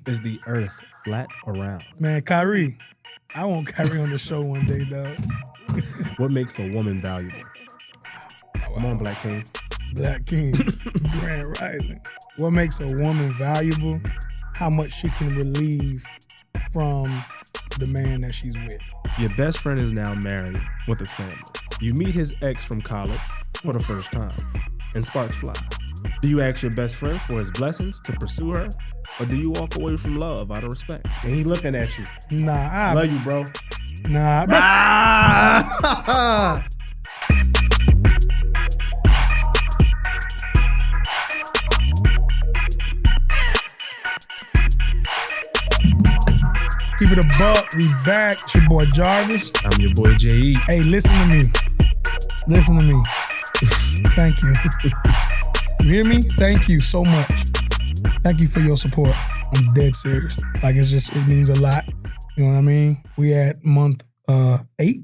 Is the earth flat or round? Man, Kyrie. I want Kyrie on the show one day, dog. What makes a woman valuable? Come on, Black King. Black King. Grand Rising. What makes a woman valuable? How much she can relieve from the man that she's with. Your best friend is now married with a family. You meet his ex from college for the first time, and sparks fly. Do you ask your best friend for his blessings to pursue her, or do you walk away from love out of respect? And he looking at you. Nah, I love you, bro. Nah. Keep it a buck. We back. It's your boy Jarvis. I'm your boy J.E. Hey, listen to me. Listen to me. Thank you. You hear me? Thank you so much. Thank you for your support. I'm dead serious. Like, it means a lot. You know what I mean? We at month 8,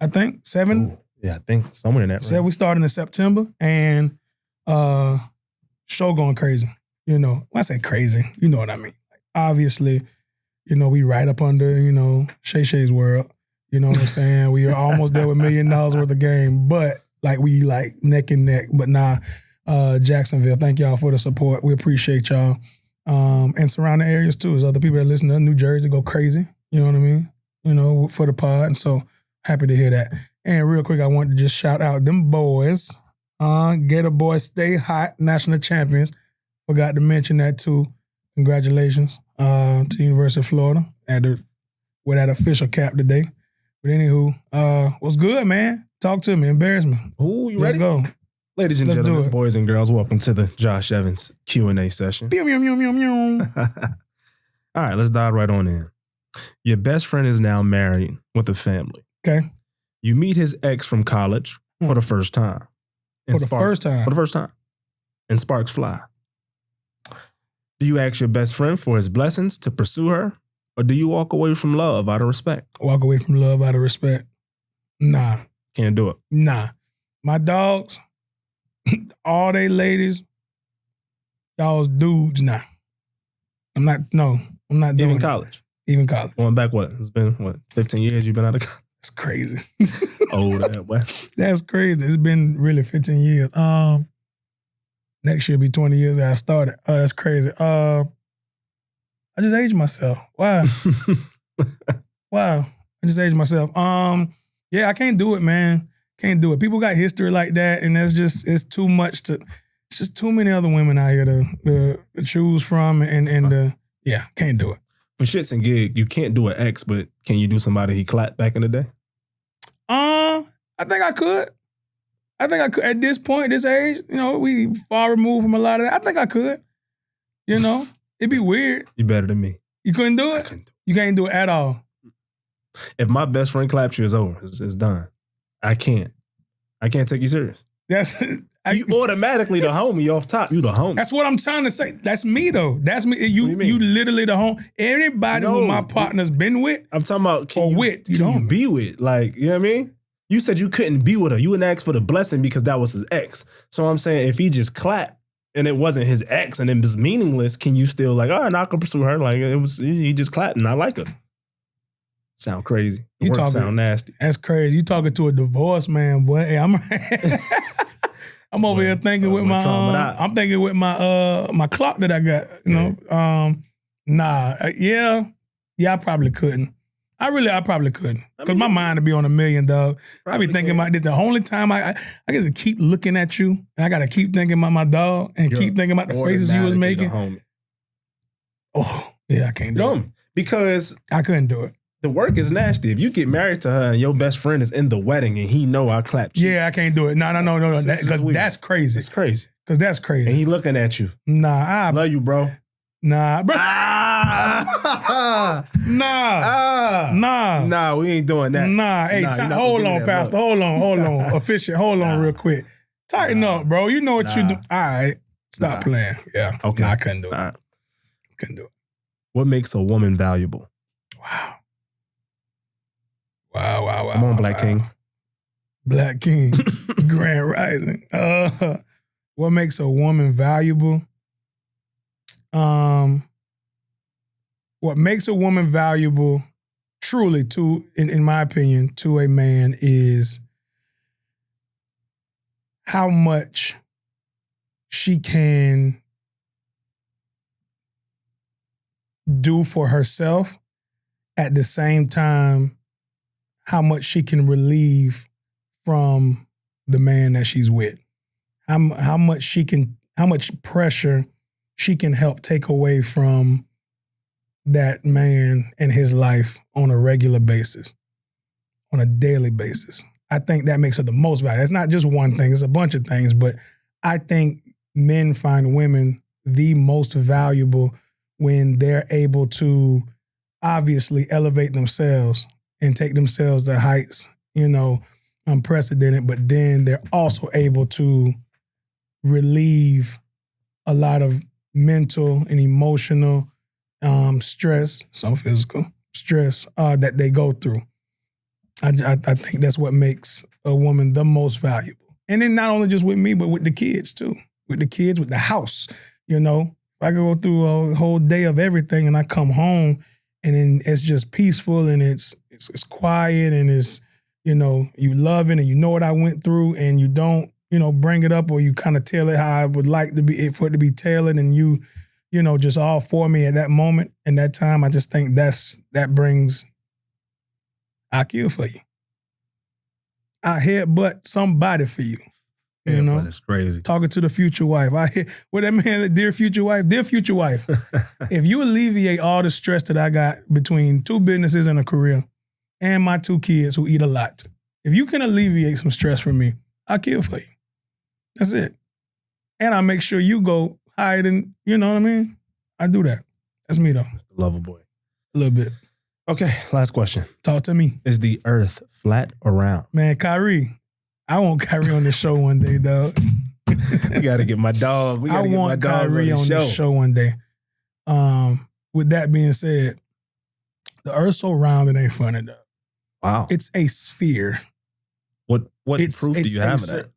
I think, 7. Ooh, yeah, I think somewhere in that range. So we started in September, and show going crazy. You know, when I say crazy, you know what I mean. Like, obviously, you know, we right up under, you know, Shay Shay's world. You know what I'm saying? We are almost there with $1 million worth of game, but like we like neck and neck. But nah, Jacksonville, thank y'all for the support. We appreciate y'all. And surrounding areas too. There's other people that listen to New Jersey go crazy. You know what I mean? You know, for the pod. And so happy to hear that. And real quick, I want to just shout out them boys. Gator Boys Stay Hot, national champions. Forgot to mention that too. Congratulations to the University of Florida with that official cap today. But anywho, what's good, man? Talk to me. Embarrass me. Ooh, you Let's ready? go. Ladies and gentlemen, boys and girls, welcome to the Josh Evans Q&A session. Pew, pew, pew, pew, pew. All right, let's dive right on in. Your best friend is now married with a family. Okay. You meet his ex from college for the first time. For the first time? And sparks fly. Do you ask your best friend for his blessings to pursue her, or do you walk away from love out of respect? Walk away from love out of respect. Nah. Can't do it. Nah. My dogs, all they ladies, y'all's dudes, nah. I'm not doing Even it. college? Even college. Going back, what? It's been, 15 years you've been out of college? That's crazy. Old that way. That's crazy. It's been really 15 years. Next year will be 20 years that I started. Oh, that's crazy. I just aged myself. Wow. Wow. I just aged myself. Yeah, I can't do it, man. Can't do it. People got history like that, and it's too much it's just too many other women out here to choose from, and yeah, can't do it. For shits and gig, you can't do an ex, but can you do somebody he clapped back in the day? I think I could. At this point, this age, you know, we far removed from a lot of that. I think I could. You know, it'd be weird. You better than me. You couldn't do it? I couldn't do it. You can't do it at all. If my best friend claps you, it's over. It's done. I can't take you serious. You automatically the homie off top. You the homie. That's what I'm trying to say. That's me though. That's me. You literally the homie. Anybody who my partner's been with, I'm talking about can you be with? Like, you know what I mean? You said you couldn't be with her. You wouldn't ask for the blessing because that was his ex. So I'm saying if he just clapped and it wasn't his ex and it was meaningless, can you still like, all right, I can pursue her? Like he just clapped and I like her. Sound crazy. Sound nasty. That's crazy. You talking to a divorced man, boy. Hey, I'm over here thinking with my I'm thinking with my my clock that I got, you know. I probably couldn't. I probably couldn't. Because my mind would be on $1 million, dog. I be thinking about this. The only time I get to keep looking at you, and I got to keep thinking about my dog and keep thinking about the faces you was making. Oh, yeah, I can't do it. Because I couldn't do it. The work is nasty. If you get married to her and your best friend is in the wedding and he know I clapped cheeks. Yeah, I can't do it. No. Because that's crazy. It's crazy. Because that's crazy. And he looking at you. Nah, I love you, bro. Nah, bro. Nah, we ain't doing that. Nah, hey, hold on, Pastor. Hold on. Official, hold on real quick. Tighten up, bro. You know what you do. All right, stop playing. Yeah. Okay. Nah, I couldn't do it. Right. Couldn't do it. What makes a woman valuable? Wow. Come on, Black King. Black King. Grand Rising. What makes a woman valuable? what makes a woman valuable, truly, in my opinion, to a man is how much she can do for herself, at the same time, how much she can relieve from the man that she's with. How much pressure she can help take away from that man and his life on a regular basis, on a daily basis. I think that makes her the most valuable. It's not just one thing, it's a bunch of things, but I think men find women the most valuable when they're able to obviously elevate themselves and take themselves to heights, unprecedented, but then they're also able to relieve a lot of mental and emotional stress, some physical stress that they go through. I think that's what makes a woman the most valuable. And then not only just with me, but with the kids too. With the kids, with the house, If I go through a whole day of everything and I come home and then it's just peaceful and it's quiet and it's, you love it and you know what I went through and you don't, bring it up or you kind of tell it how I would like for it to be tailored and you just all for me at that moment and that time. I just think that brings, I kill for you. I headbutt somebody for you. Yeah, but it's crazy. Talking to the future wife. I hear what that man, dear future wife, if you alleviate all the stress that I got between 2 businesses and a career and my 2 kids who eat a lot, if you can alleviate some stress from me, I'll kill for you. That's it. And I make sure you go higher than, you know what I mean? I do that. That's me though. That's the lover boy. A little bit. Okay, last question. Talk to me. Is the earth flat or round? Man, Kyrie. I want Kyrie on the show one day, dog. We got to get my dog. I want Kyrie on the show one day. With that being said, the earth's so round it ain't funny, dog. Wow. It's a sphere. What proof do you have of that?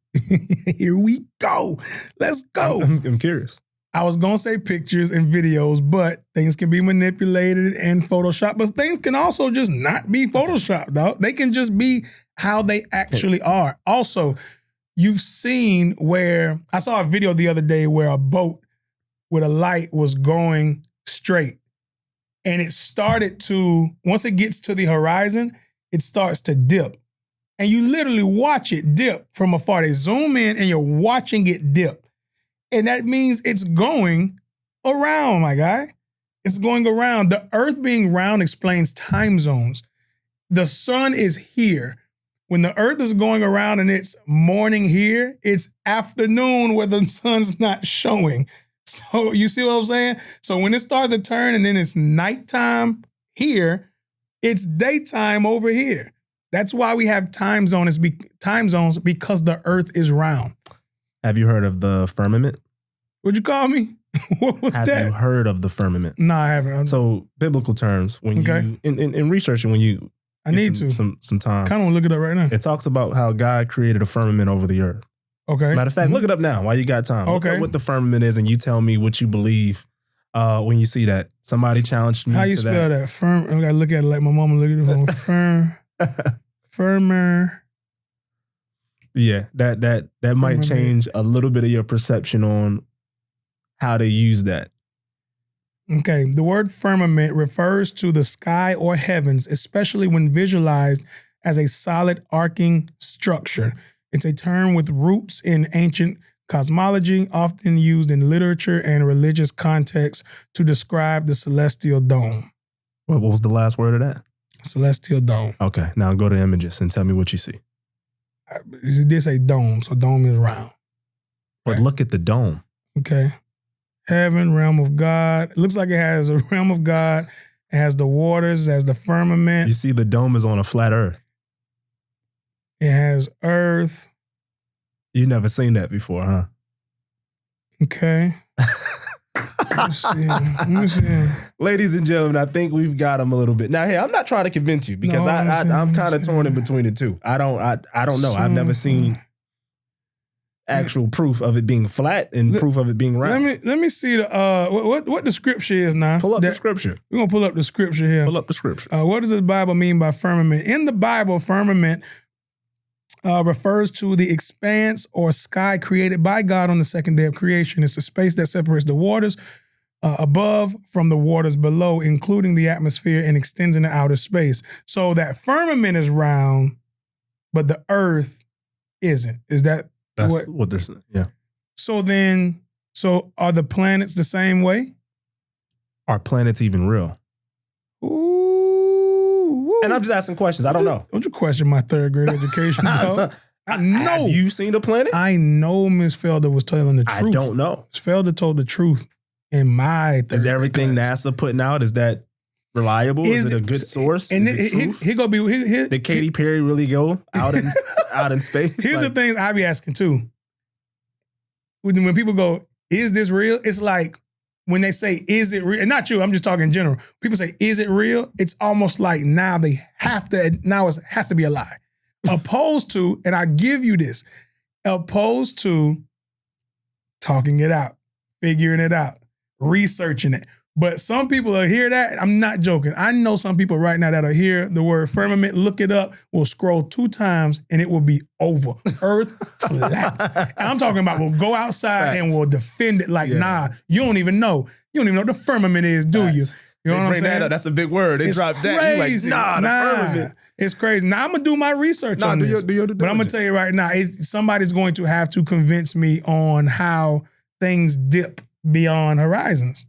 Here we go. Let's go. I'm curious. I was going to say pictures and videos, but things can be manipulated and photoshopped, but things can also just not be photoshopped, dog. They can just be how they actually are. Also, you've seen where, I saw a video the other day where a boat with a light was going straight. And it started to, once it gets to the horizon, it starts to dip. And you literally watch it dip from afar. They zoom in and you're watching it dip. And that means it's going around, my guy. It's going around. The earth being round explains time zones. The sun is here. When the earth is going around and it's morning here, it's afternoon where the sun's not showing. So you see what I'm saying? So when it starts to turn and then it's nighttime here, it's daytime over here. That's why we have time zones because the earth is round. Have you heard of the firmament? What'd you call me? What was that? Have you heard of the firmament? No, I haven't. So biblical terms, when you in researching, when you I need some time. Kind of want to look it up right now. It talks about how God created a firmament over the earth. Okay. Matter of fact, look it up now while you got time. Okay. Look up what the firmament is and you tell me what you believe when you see that. Somebody challenged me to that. How you spell that? Firm. I gotta look at it like my mama look at it. Firmer. Yeah, that might change a little bit of your perception on how to use that. Okay, the word firmament refers to the sky or heavens, especially when visualized as a solid arcing structure. It's a term with roots in ancient cosmology, often used in literature and religious contexts to describe the celestial dome. What was the last word of that? Celestial dome. Okay, now go to images and tell me what you see. It did say dome, so dome is round. But right. Look at the dome. Okay. Heaven, realm of God. It looks like it has a realm of God. It has the waters, it has the firmament. You see the dome is on a flat earth. It has earth. You've never seen that before, huh? Okay. Let me see. Ladies and gentlemen, I think we've got them a little bit. Now, hey, I'm not trying to convince you because No, I'm kind of torn in between the two. I don't know. I've never seen actual proof of it being flat and proof of it being round. Let me see the what the scripture is now. Pull up the scripture. We're gonna pull up the scripture here. Pull up the scripture. What does the Bible mean by firmament? In the Bible, firmament refers to the expanse or sky created by God on the second day of creation. It's a space that separates the waters above from the waters below, including the atmosphere, and extends into outer space. So that firmament is round, but the earth isn't. Is that That's what they're saying? Yeah. So are the planets the same way? Are planets even real? Ooh. And I'm just asking questions. I don't know. Don't you question my third grade education, dog? I know. Have you seen a planet? I know Miss Felder was telling the truth. I don't know. Miss Felder told the truth in my third Is everything class. NASA putting out, is that reliable? Is it a good source? And he gonna be. Did Katy Perry really go out in space? Here's the thing I be asking too. When people go, "Is this real?" It's like when they say, "Is it real?" And not you. I'm just talking in general. People say, "Is it real?" It's almost like now they have to. Now it has to be a lie. Opposed to, and I give you this, opposed to talking it out, figuring it out, researching it. But some people will hear that. I'm not joking. I know some people right now that'll hear the word firmament, look it up, will scroll 2 times, and it will be over. Earth flat. And I'm talking about we'll go outside and we'll defend it like, nah, you don't even know. You don't even know what the firmament is, do you? You know what I'm saying? That's a big word. They dropped that. Crazy. You're like, the firmament. It's crazy. Now I'm going to do my research on this. But I'm going to tell you right now, somebody's going to have to convince me on how things dip beyond horizons.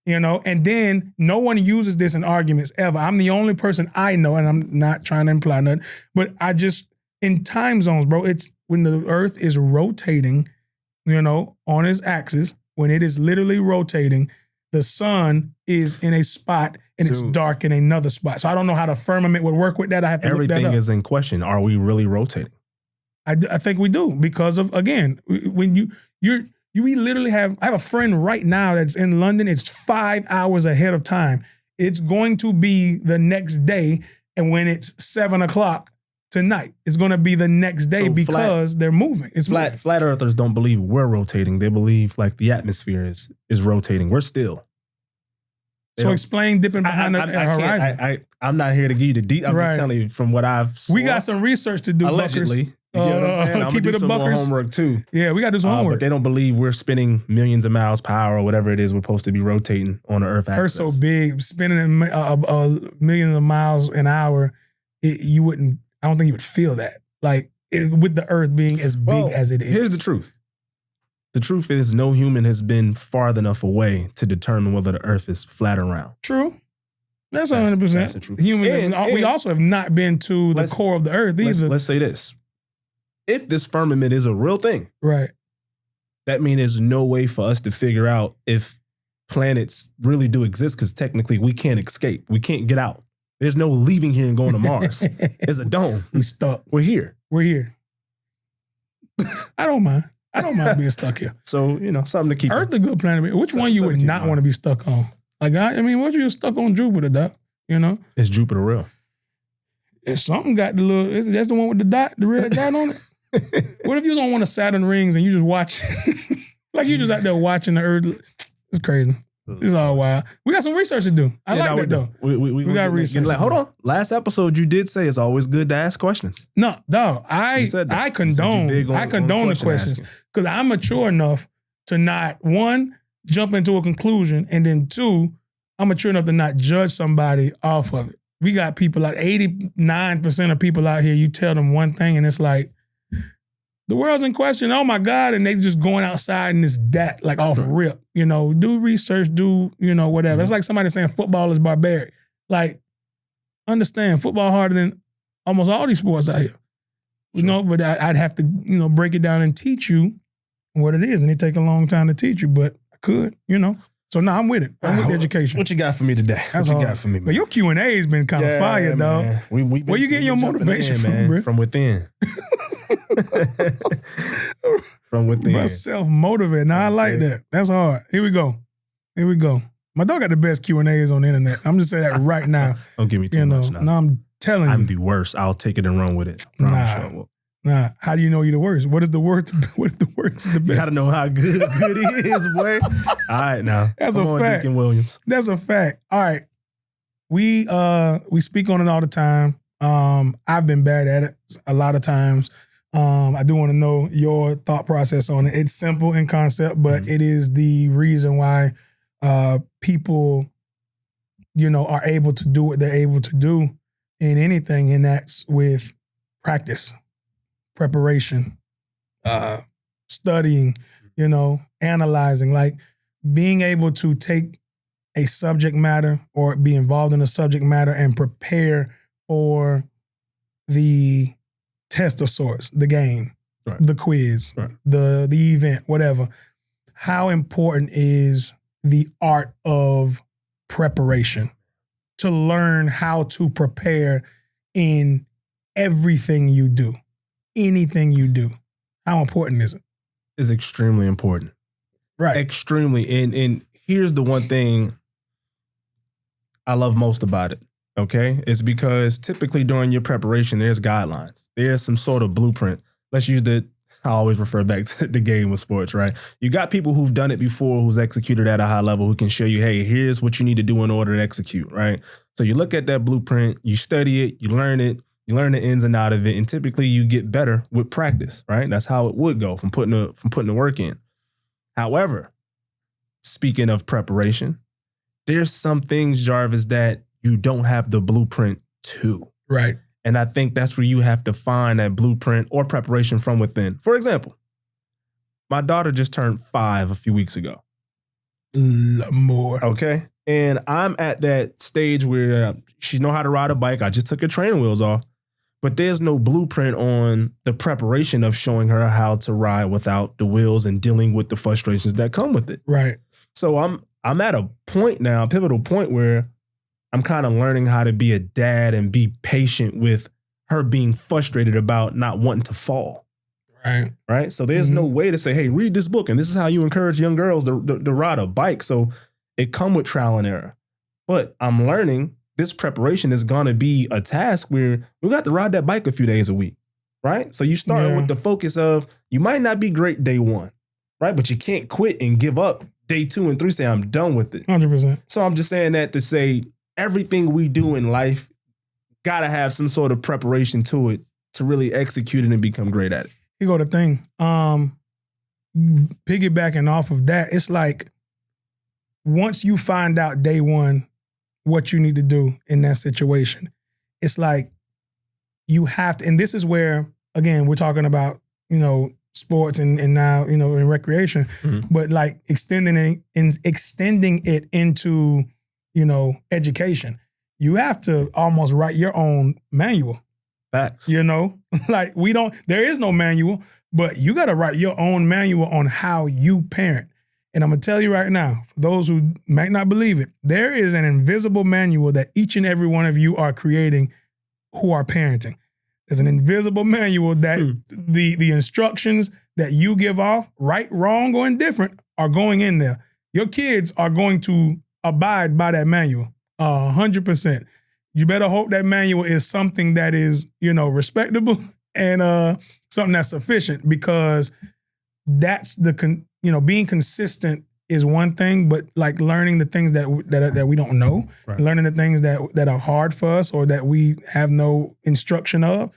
You know, and then no one uses this in arguments ever. I'm the only person I know, and I'm not trying to imply nothing, but in time zones, bro, it's when the earth is rotating, you know, on its axis, when it is literally rotating, the sun is in a spot and it's dark in another spot. So I don't know how the firmament would work with that. I have to look that up. Everything is in question. Are we really rotating? I think we do because of, again, when we literally I have a friend right now that's in London. It's 5 hours ahead of time. It's going to be the next day. And when it's 7:00 tonight, it's going to be the next day because they're moving. It's flat earthers don't believe we're rotating. They believe like the atmosphere is rotating. We're still. So explain dipping behind the horizon. I'm not here to give you the deep. I'm just telling you from what I've seen. We got some research to do. Allegedly. Buckers. You know what I'm saying? I'm keep gonna do it a some more buckers. homework too. Yeah, we got to do some homework. But they don't believe we're spinning millions of miles per hour or whatever it is we're supposed to be rotating on the Earth axis. Earth's so big, spinning millions of miles an hour, I don't think you would feel that. Like with the Earth being as big as it is. Here's the truth. The truth is no human has been far enough away to determine whether the Earth is flat or round. True. That's 100%. That's the truth. We also have not been to the core of the Earth either. Let's say this. If this firmament is a real thing, right, that means there's no way for us to figure out if planets really do exist because technically we can't escape. We can't get out. There's no leaving here and going to Mars. It's a dome. We stuck. We're here. I don't mind. Being stuck here. So, something to keep. Earth a good planet. Which one you would not want to be stuck on? Like, what if you're stuck on Jupiter, Doc? Is Jupiter real? If something got the little, that's the one with the dot, the red dot on it. What if you was on one of Saturn rings and you just watch, like you just out there watching the Earth? It's crazy. It's all wild. We got some research to do. I like that though. We got research. Hold on. Last episode you did say it's always good to ask questions. No, I condone the questions because I'm mature enough to not, 1, jump into a conclusion, and then 2, I'm mature enough to not judge somebody off of it. We got people, like 89% of people out here, you tell them one thing and it's like, the world's in question, oh my God, and they just going outside and it's that, like off rip, do research, do, whatever. Mm-hmm. It's like somebody saying football is barbaric. Like, understand, football harder than almost all these sports out here. Sure. But I'd have to, break it down and teach you what it is, and it take a long time to teach you, but I could, So I'm with it. I'm with education. What you got for me today? What you got for me, man? But your Q&A has been kind of fire, dog. Where you getting your motivation from, bro? From within. From within. But self-motivated. Now, I like that. That's hard. Here we go. My dog got the best Q&As on the internet. I'm just saying that right now. Don't give me too much now. No, I'm telling you. I'm the worst. I'll take it and run with it. Nah. Nah, how do you know you're the worst? What is the worst? What if the worst is the best? You gotta know how good he is, boy. All right, now. That's Come a on, fact. Deacon Williams. That's a fact. All right. We speak on it all the time. I've been bad at it a lot of times. I do want to know your thought process on it. It's simple in concept, but it is the reason why people, are able to do what they're able to do in anything, and that's with practice, preparation, studying, analyzing, like being able to take a subject matter or be involved in a subject matter and prepare for the test of sorts, the game, right. the quiz, right. the event, whatever. How important is the art of preparation to learn how to prepare in everything you do, anything you do? How important is it? It's extremely important. Right. Extremely. And here's the one thing I love most about it, okay? It's because typically during your preparation, there's guidelines. There's some sort of blueprint. Let's use I always refer back to the game of sports, right? You got people who've done it before, who's executed at a high level, who can show you, hey, here's what you need to do in order to execute, right? So you look at that blueprint, you study it, you learn the ins and out of it, and typically you get better with practice, right? That's how it would go from putting the work in. However, speaking of preparation, there's some things, Jarvis, that you don't have the blueprint to. Right. And I think that's where you have to find that blueprint or preparation from within. For example, my daughter just turned 5 a few weeks ago. More. Okay. And I'm at that stage where she know how to ride a bike. I just took her training wheels off. But there's no blueprint on the preparation of showing her how to ride without the wheels and dealing with the frustrations that come with it. Right. So I'm at a point now, a pivotal point where I'm kind of learning how to be a dad and be patient with her being frustrated about not wanting to fall. Right. Right. So there's no way to say, hey, read this book and this is how you encourage young girls to ride a bike. So it come with trial and error. But I'm learning this preparation is going to be a task where we got to ride that bike a few days a week. Right. So you start with the focus of you might not be great day 1. Right. But you can't quit and give up day 2 and 3, say I'm done with it. 100%. So I'm just saying that to say everything we do in life got to have some sort of preparation to it to really execute it and become great at it. Here go the thing. Piggybacking off of that, it's like once you find out day 1 what you need to do in that situation, it's like you have to, and this is where, again, we're talking about, sports and now, in recreation, but like extending it into, education. You have to almost write your own manual. Facts. Like there is no manual, but you got to write your own manual on how you parent. And I'm going to tell you right now, for those who might not believe it, there is an invisible manual that each and every one of you are creating who are parenting. There's an invisible manual that the instructions that you give off, right, wrong, or indifferent, are going in there. Your kids are going to abide by that manual 100%. You better hope that manual is something that is, respectable and something that's sufficient, because that's being consistent is one thing, but like learning the things that we don't know, right, learning the things that are hard for us or that we have no instruction of,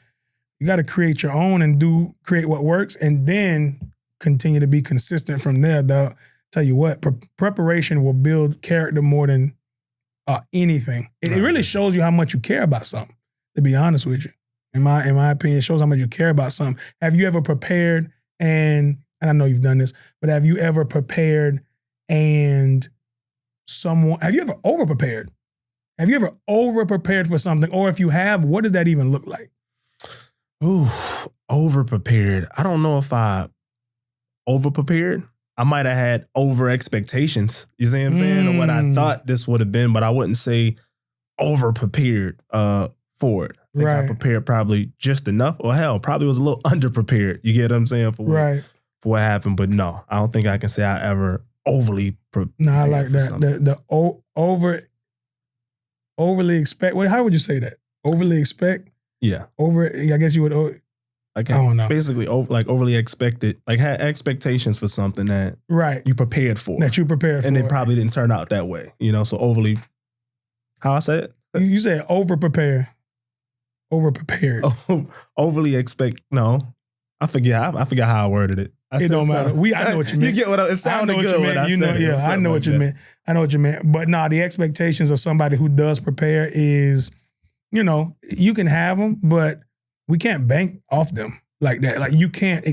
you got to create your own and create what works, and then continue to be consistent from there. Though, tell you what, preparation will build character more than anything. It really shows you how much you care about something, to be honest with you. In my opinion, it shows how much you care about something. Have you ever prepared and I know you've done this, but have you ever prepared and have you ever over-prepared? Have you ever over-prepared for something? Or if you have, what does that even look like? Ooh, over-prepared. I don't know if I over-prepared. I might have had over expectations. You see what I'm saying? Or what I thought this would have been, but I wouldn't say over-prepared for it. I think I prepared probably just enough, or hell, probably was a little under-prepared. You get what I'm saying? For what happened. But no, I don't think I can say I ever overly prepared. No, I like that. Overly expect. Wait, how would you say that? Overly expect? Yeah. I guess you would. Like I don't know. basically overly expected, like had expectations for something that you prepared for. That you prepared for. And it probably didn't turn out that way. So overly, how I said it? You said over-prepare. Over-prepared. Overly expect, no. I forget how I worded it. It don't matter. I know what you meant. You get what it sounded good when I said it. I know what you meant. I know what you meant. But the expectations of somebody who does prepare is, you can have them, but we can't bank off them like that. Like you can't,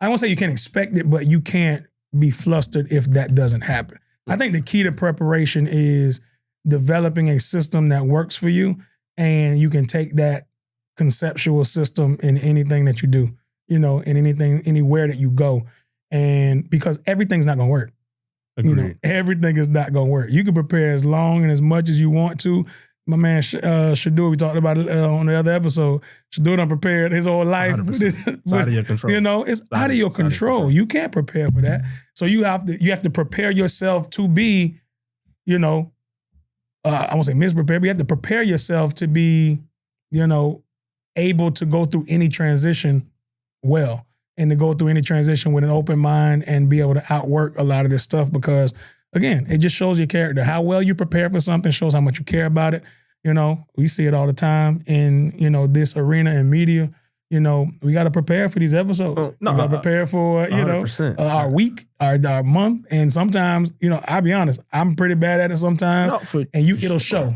I won't say you can't expect it, but you can't be flustered if that doesn't happen. I think the key to preparation is developing a system that works for you, and you can take that conceptual system in anything that you do. In anywhere that you go. And because everything's not going to work. Agreed. Everything is not going to work. You can prepare as long and as much as you want to. My man Shadur, we talked about it on the other episode. Shadur done prepared his whole life. It's out of your control. It's out of your control. You can't prepare for that. So you have to prepare yourself to be, I won't say misprepared, but you have to prepare yourself to be, able to go through any transition well, and to go through any transition with an open mind and be able to outwork a lot of this stuff, because again, it just shows your character. How well you prepare for something shows how much you care about it. We see it all the time in, this arena and media. We got to prepare for these episodes. We got to prepare for, our week, our month. And sometimes, I'll be honest, I'm pretty bad at it sometimes. It'll show.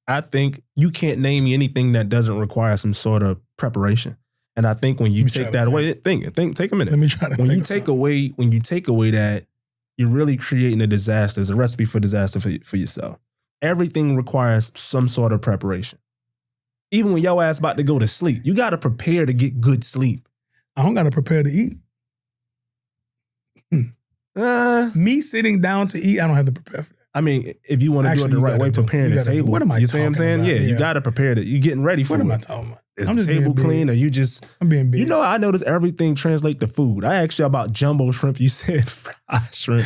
I think you can't name me anything that doesn't require some sort of preparation. And I think when you take that away, take a minute. Let me try to when you take away that, you're really creating a disaster. It's a recipe for disaster for yourself. Everything requires some sort of preparation. Even when your ass about to go to sleep, you got to prepare to get good sleep. I don't got to prepare to eat. Me sitting down to eat, I don't have to prepare for that. I mean, if you want to do it the right way, preparing the table. What am I You see what I'm saying? about? Yeah, you got to prepare it. You're getting ready for it. What am I talking about? Is the table clean, or you just... I'm being big. I notice everything translate to food. I asked you about jumbo shrimp. You said fried shrimp,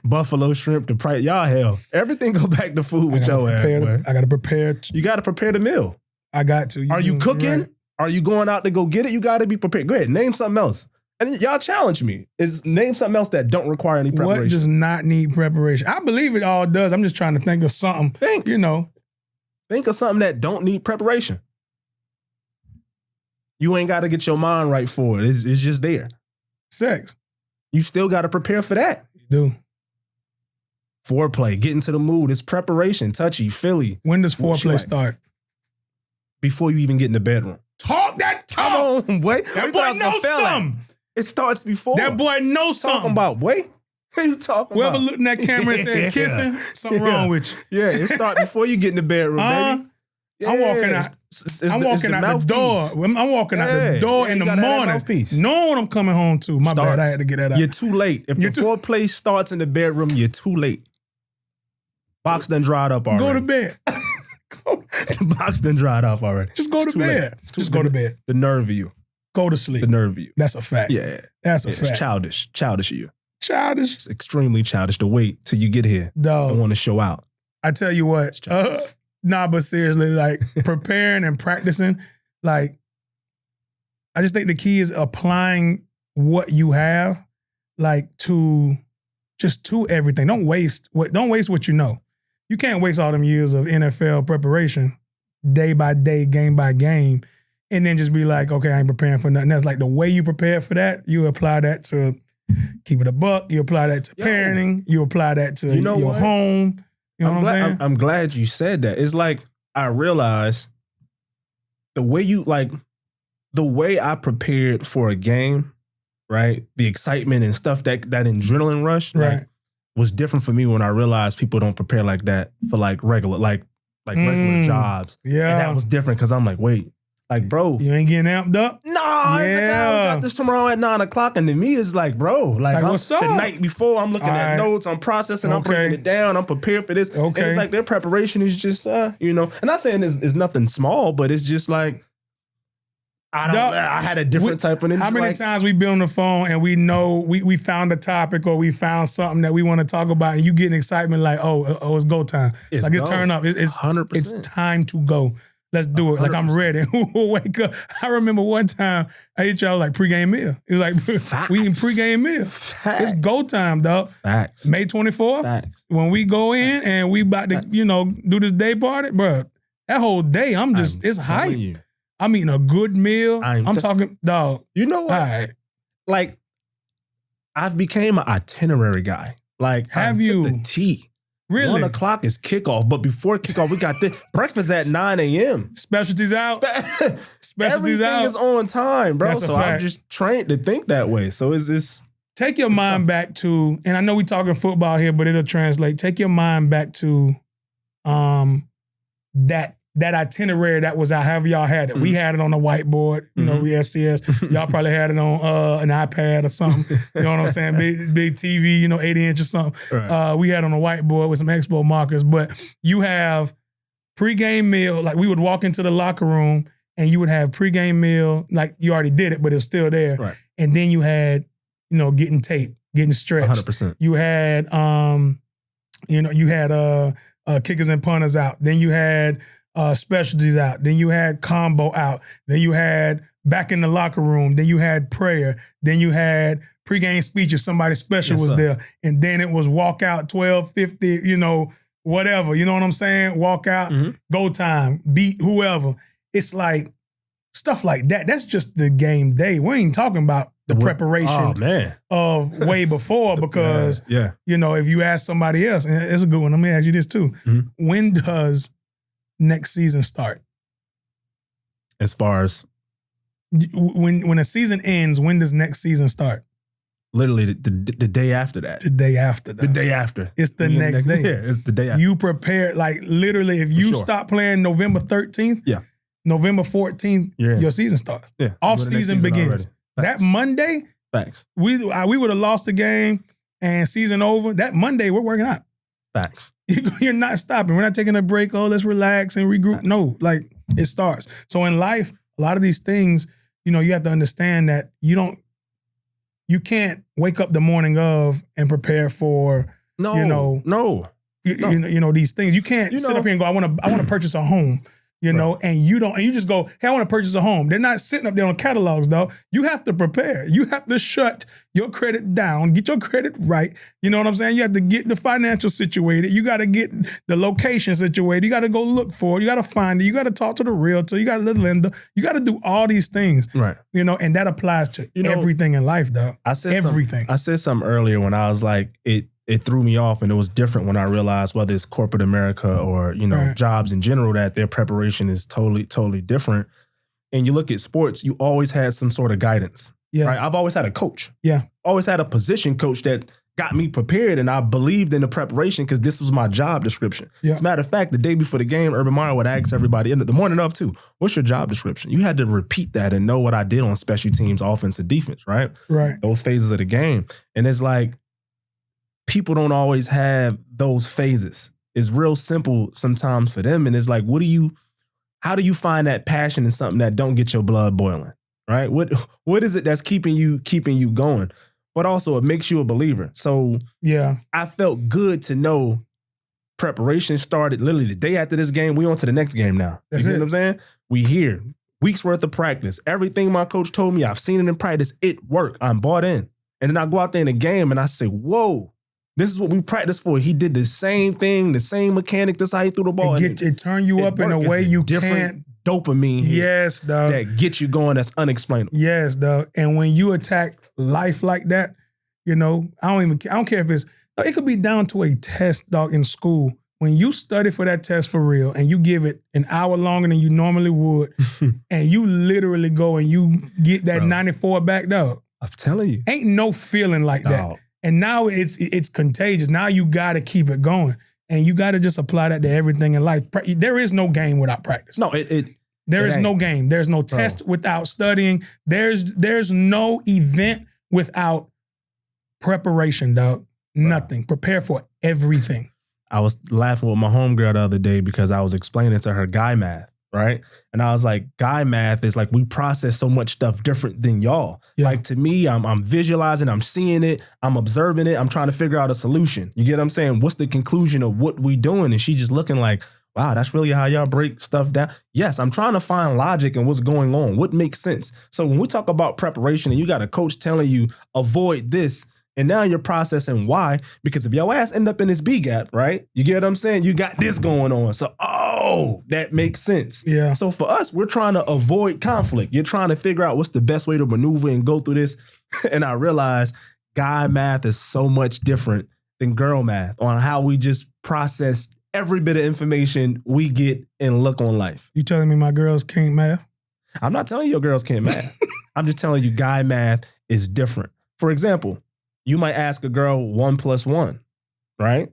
buffalo shrimp, the price. Y'all hell. Everything go back to food with your ass, boy. I got to prepare. You got to prepare the meal. I got to. Are you cooking? Right. Are you going out to go get it? You got to be prepared. Go ahead. Name something else. And y'all challenge me. Name something else that don't require any preparation. What does not need preparation? I believe it all does. I'm just trying to think of something. Think of something that don't need preparation. You ain't got to get your mind right for it. It's just there. Sex. You still got to prepare for that. You do. Foreplay, get into the mood. It's preparation, touchy, feely. When does foreplay start? Before you even get in the bedroom. Talk that talk. Come on, boy. That boy knows something. It starts before. That boy knows something. Talking about, boy. What you talking Whoever about? looked in that camera and said kissing, something wrong with you. Yeah, it starts before you get in the bedroom, baby. Yeah, I'm walking out. I'm walking out the door. I'm walking out the door in the morning, knowing what I'm coming home to. My bad, I had to get that out. You're too late. If the foreplay starts in the bedroom, you're too late. Box done dried up already. Go to bed. The box done dried up already. Just go to bed. Just go to bed. The nerve of you. Go to sleep. The nerve of you. That's a fact. Yeah. That's a fact. It's childish. Childish of you. Childish. It's extremely childish to wait till you get here. Dog. I want to show out. I tell you what. But seriously, like preparing and practicing, like I just think the key is applying what you have, like to everything. Don't waste what you know. You can't waste all them years of NFL preparation, day by day, game by game, and then just be like, okay, I ain't preparing for nothing. That's like the way you prepare for that. You apply that to keep it a buck. You apply that to parenting. You apply that to your home. You know what I'm saying? I'm glad you said that. It's like I realized the way I prepared for a game, right? The excitement and stuff, that adrenaline rush, right, was different for me when I realized people don't prepare like that for regular regular jobs. Yeah. And that was different because I'm like, wait, bro. You ain't getting amped up? No, it's like, we got this tomorrow at 9:00. And to me, it's like, bro, what's up? The night before, I'm looking at notes, I'm processing, I'm breaking it down, I'm prepared for this. Okay. And it's like their preparation is just, and not saying it's nothing small, but it's just like, I had a different type of energy. How many times we been on the phone and we know we found a topic or we found something that we want to talk about and you getting excitement like, oh, it's go time. It's turn up. It's 100%. It's time to go. Let's do it. Like, I'm 100%. ready. We'll wake up. I remember one time I ate y'all like pregame meal. It was like, we eating pregame meal. Facts. It's go time, dog. Facts. May 24th, Facts. when we go in and we about to, do this day party, bro, that whole day, it's hype. I'm eating a good meal. I'm talking, dog. You know what? All right. Like, I've became an itinerary guy. Like, have you? The T. Really? 1 o'clock is kickoff, but before kickoff, we got this breakfast at 9 a.m. Specialties out. Specialties Everything out. is on time, bro. That's a so fact. I'm just trained to think that way. So it's take your mind back to, and I know we talking football here, but it'll translate. Take your mind back to that itinerary that was out, however y'all had it. We had it on the whiteboard, we FCS. Y'all probably had it on an iPad or something. You know what I'm saying? Big TV, 80-inch or something. Right. We had it on a whiteboard with some expo markers. But you have pregame meal, like we would walk into the locker room and you would have pregame meal, like you already did it, but it's still there. Right. And then you had, getting taped, getting stretched. 100%. You had, kickers and punters out. Then you had specialties out. Then you had combo out. Then you had back in the locker room. Then you had prayer. Then you had pregame speech if somebody special was there. And then it was walk out 12:50, whatever. You know what I'm saying? Walk out, go time, beat whoever. It's like stuff like that. That's just the game day. We ain't talking about the preparation of way before because, if you ask somebody else, and it's a good one. Let me ask you this too. Mm-hmm. When does next season start? As far as when a season ends, when does next season start? Literally the day after that. The day after that. The day after. It's the next day. Yeah, it's the day after. You prepare, like literally, if you stop playing November 13th, November 14th, your season starts. Yeah. Off season begins. That Monday, facts. We would have lost the game and season over. That Monday, we're working out. Facts. You're not stopping. We're not taking a break. Oh, let's relax and regroup. Facts. No, like it starts. So in life, a lot of these things, you have to understand that you can't wake up the morning of and prepare for, these things. You can't sit up here and go, I want to purchase a home. And you just go, hey, I want to purchase a home. They're not sitting up there on catalogs, though. You have to prepare. You have to shut your credit down, get your credit right. You know what I'm saying? You have to get the financial situated. You got to get the location situated. You got to go look for it. You got to find it. You got to talk to the realtor. You got to the lender. You got to do all these things. Right. And that applies to everything in life, though. I said something earlier when I was like, it threw me off, and it was different when I realized whether it's corporate America or, jobs in general, that their preparation is totally, totally different. And you look at sports, you always had some sort of guidance. Yeah. Right? I've always had a coach. Yeah. Always had a position coach that got me prepared, and I believed in the preparation because this was my job description. Yeah. As a matter of fact, the day before the game, Urban Meyer would ask everybody, and the morning of too, what's your job description? You had to repeat that and know what I did on special teams, offense and defense, right? Right. Those phases of the game. And it's like, people don't always have those phases. It's real simple sometimes for them. And it's like, how do you find that passion in something that don't get your blood boiling? Right? What is it that's keeping you going? But also it makes you a believer. So I felt good to know preparation started literally the day after this game. We on to the next game now. You see what I'm saying? We here. Weeks worth of practice. Everything my coach told me, I've seen it in practice. It worked. I'm bought in. And then I go out there in the game and I say, whoa. This is what we practiced for. He did the same thing, the same mechanic. That's how he threw the ball. It turned you up in a way you can't. Dopamine here. Yes, dog. That gets you going. That's unexplainable. Yes, dog. And when you attack life like that, I don't care if it could be down to a test, dog, in school. When you study for that test for real and you give it an hour longer than you normally would, and you literally go and you get that 94 back, dog. I'm telling you. Ain't no feeling like that. And now it's contagious. Now you got to keep it going. And you got to just apply that to everything in life. There is no game without practice. No, there is no game. There's no test without studying. There's no event without preparation, dog. Nothing. Prepare for everything. I was laughing with my homegirl the other day because I was explaining to her guy math. Right. And I was like, guy math is like, we process so much stuff different than y'all. Yeah. Like to me, I'm visualizing, I'm seeing it, I'm observing it, I'm trying to figure out a solution. You get what I'm saying? What's the conclusion of what we doing? And she just looking like, wow, that's really how y'all break stuff down. Yes, I'm trying to find logic in what's going on. What makes sense? So when we talk about preparation and you got a coach telling you avoid this, and now you're processing why, because if your ass end up in this B gap, right? You get what I'm saying? You got this going on. So, that makes sense. Yeah. So for us, we're trying to avoid conflict. You're trying to figure out what's the best way to maneuver and go through this. And I realize guy math is so much different than girl math on how we just process every bit of information we get and look on life. You telling me my girls can't math? I'm not telling you your girls can't math. I'm just telling you guy math is different. For example, you might ask a girl 1 + 1, right?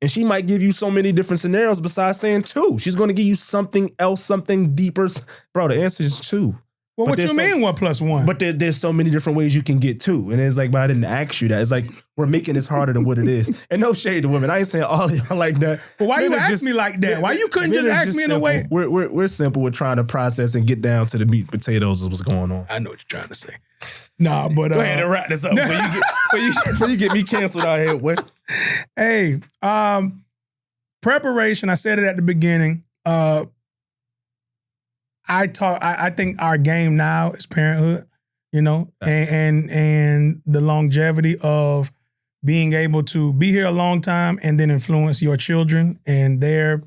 And she might give you so many different scenarios besides saying 2. She's going to give you something else, something deeper. Bro, the answer is 2. Well, what you mean 1 + 1? But there's so many different ways you can get 2. And it's like, but I didn't ask you that. It's like, we're making this harder than what it is. And no shade to women. I ain't saying all of y'all like that. But why you ask me like that? Why you couldn't just ask me in a way? We're simple. We're trying to process and get down to the meat and potatoes of what's going on. I know what you're trying to say. Nah, but go ahead and wrap this up before you get me canceled out here. What? Hey, preparation. I said it at the beginning. I think our game now is parenthood. You know, and the longevity of being able to be here a long time and then influence your children and their,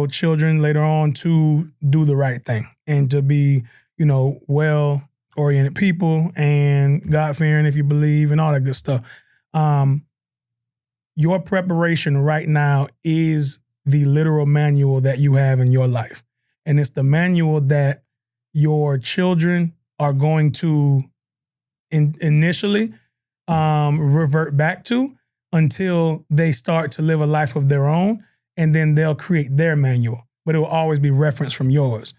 children later on to do the right thing and to be, well-oriented people and God-fearing if you believe and all that good stuff. Your preparation right now is the literal manual that you have in your life. And it's the manual that your children are going to initially revert back to until they start to live a life of their own, and then they'll create their manual. But it will always be referenced from yours.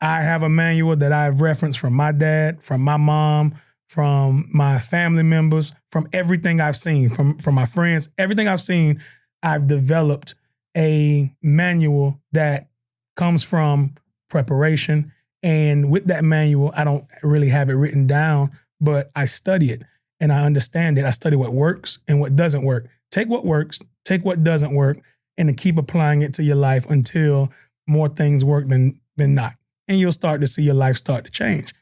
I have a manual that I've referenced from my dad, from my mom, from my family members, from everything I've seen, from my friends, everything I've seen, I've developed a manual that comes from preparation. And with that manual, I don't really have it written down, but I study it and I understand it. I study what works and what doesn't work. Take what works, take what doesn't work, and then keep applying it to your life until more things work than not. And you'll start to see your life start to change.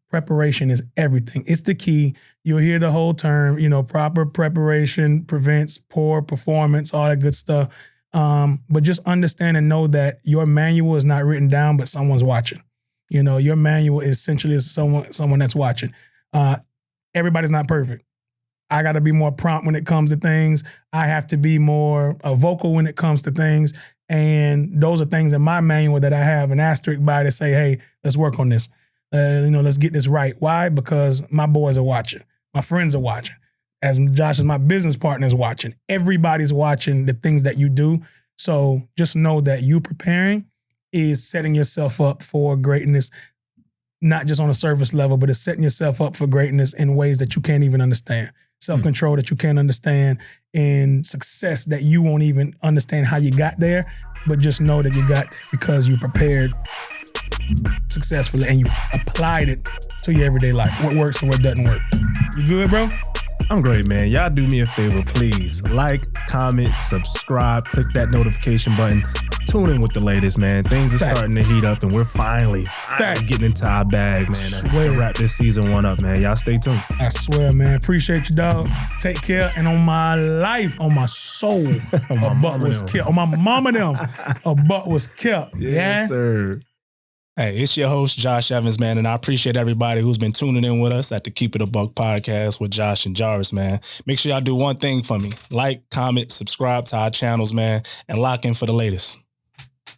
Preparation is everything. It's the key. You'll hear the whole term, proper preparation prevents poor performance, all that good stuff. But just understand and know that your manual is not written down, but someone's watching. Your manual is essentially someone that's watching. Everybody's not perfect. I got to be more prompt when it comes to things. I have to be more vocal when it comes to things. And those are things in my manual that I have an asterisk by to say, hey, let's work on this. Let's get this right. Why? Because my boys are watching. My friends are watching. As Josh is my business partner is watching. Everybody's watching the things that you do. So just know that you preparing is setting yourself up for greatness, not just on a surface level, but it's setting yourself up for greatness in ways that you can't even understand. Self-control that you can't understand, and success that you won't even understand how you got there, but just know that you got there because you prepared successfully and you applied it to your everyday life. What works and what doesn't work. You good, bro? I'm great, man. Y'all do me a favor, please. Like, comment, subscribe, click that notification button. Tune in with the latest, man. Things are starting to heat up and we're finally getting into our bag, man. To wrap this season 1 up, man. Y'all stay tuned. I swear, man. Appreciate you, dog. Take care. And on my life, on my soul, a butt was kept. On my mama them, a butt was kept. Yes, sir. Hey, it's your host, Josh Evans, man, and I appreciate everybody who's been tuning in with us at the Keep It a Buck podcast with Josh and Jarvis, man. Make sure y'all do one thing for me. Like, comment, subscribe to our channels, man, and lock in for the latest.